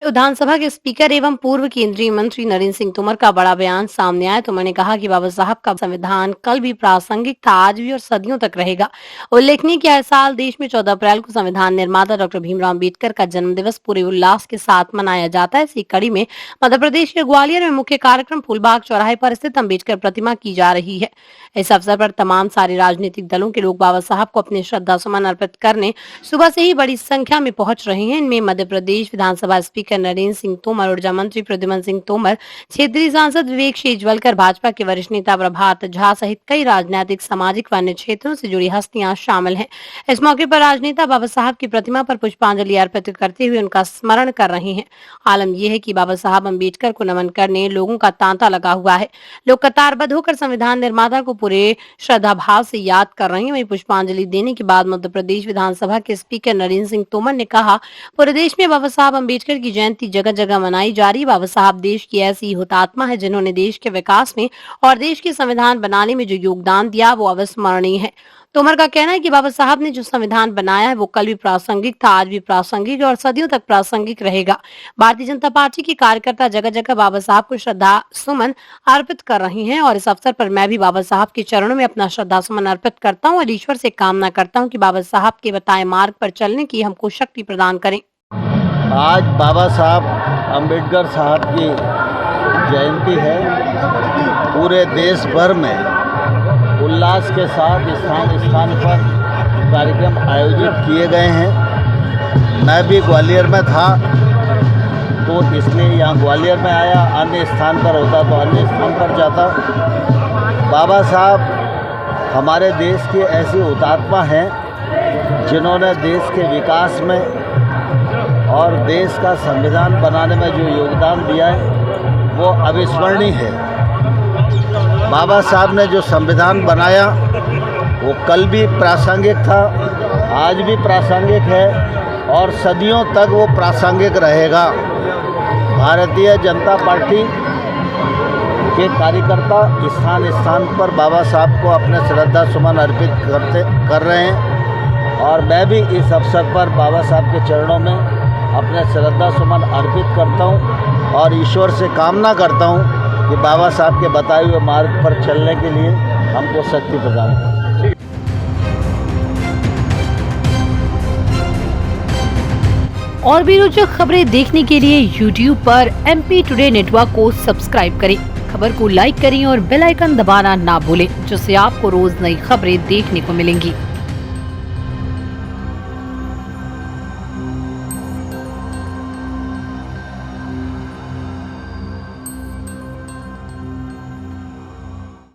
विधानसभा के स्पीकर एवं पूर्व केंद्रीय मंत्री नरेंद्र सिंह तोमर का बड़ा बयान सामने आया। तोमर ने कहा कि बाबा साहब का संविधान कल भी प्रासंगिक था, आज भी और सदियों तक रहेगा। उल्लेखनीय कि हर साल देश में 14 अप्रैल को संविधान निर्माता डॉक्टर भीमराव अम्बेडकर का जन्मदिवस पूरे उल्लास के साथ मनाया जाता है। इसी कड़ी में मध्य प्रदेश के ग्वालियर में मुख्य कार्यक्रम फूलबाग चौराहे पर स्थित अम्बेडकर प्रतिमा की जा रही है। इस अवसर पर तमाम सारे राजनीतिक दलों के लोग बाबा साहब को अपने श्रद्धा सुमन अर्पित करने सुबह से ही बड़ी संख्या में पहुंच रहे हैं। इनमें मध्य प्रदेश विधानसभा स्पीकर नरेंद्र सिंह तोमर, ऊर्जा मंत्री प्रद्युम्न सिंह तोमर, क्षेत्रीय सांसद विवेक शेजवलकर, भाजपा के वरिष्ठ नेता प्रभात झा सहित कई राजनीतिक, सामाजिक व अन्य क्षेत्रों से जुड़ी हस्तियां शामिल हैं। इस मौके पर राजनेता बाबा साहब की प्रतिमा पर पुष्पांजलि अर्पित करते हुए उनका स्मरण कर रहे हैं। आलम यह है कि बाबा साहब अम्बेडकर को नमन करने लोगों का तांता लगा हुआ है। लोग कतारबद्ध होकर संविधान निर्माता को पूरे श्रद्धा भाव से याद कर रहे हैं। वहीं पुष्पांजलि देने के बाद मध्य प्रदेश विधानसभा के स्पीकर नरेंद्र सिंह तोमर ने कहा, पूरे देश में बाबा साहब अम्बेडकर की जयंती जगह जगह मनाई जा रही। बाबा साहब देश की ऐसी हुतात्मा है जिन्होंने देश के विकास में और देश के संविधान बनाने में जो योगदान दिया वो अविस्मरणीय है। तोमर का कहना है कि बाबा साहब ने जो संविधान बनाया है वो कल भी प्रासंगिक था, आज भी प्रासंगिक है और सदियों तक प्रासंगिक रहेगा। भारतीय जनता पार्टी के कार्यकर्ता जगह जगह बाबा साहब को श्रद्धा सुमन अर्पित कर रहे हैं और इस अवसर पर मैं भी बाबा साहब के चरणों में अपना श्रद्धा सुमन अर्पित करता हूँ और ईश्वर से कामना करता हूँ कि बाबा साहब के बताए मार्ग पर चलने की हमको शक्ति प्रदान करें। आज बाबा साहब अम्बेडकर साहब की जयंती है। पूरे देश भर में उल्लास के साथ स्थान स्थान पर कार्यक्रम आयोजित किए गए हैं। मैं भी ग्वालियर में था तो इसलिए यहाँ ग्वालियर में आया, अन्य स्थान पर होता तो अन्य स्थान पर जाता। बाबा साहब हमारे देश की ऐसी हुतात्मा हैं जिन्होंने देश के विकास में और देश का संविधान बनाने में जो योगदान दिया है वो अविस्मरणीय है। बाबा साहब ने जो संविधान बनाया वो कल भी प्रासंगिक था, आज भी प्रासंगिक है और सदियों तक वो प्रासंगिक रहेगा। भारतीय जनता पार्टी के कार्यकर्ता स्थान स्थान पर बाबा साहब को अपने श्रद्धा सुमन अर्पित कर रहे हैं और मैं भी इस अवसर पर बाबा साहब के चरणों में अपने श्रद्धा सुमन अर्पित करता हूं और ईश्वर से कामना करता हूं कि बाबा साहब के बताए हुए मार्ग पर चलने के लिए हमको शक्ति प्रदान करें। और भी रोचक खबरें देखने के लिए YouTube पर MP टुडे नेटवर्क को सब्सक्राइब करें, खबर को लाइक करें और बेल आइकन दबाना ना भूलें, जिससे आपको रोज नई खबरें देखने को मिलेंगी।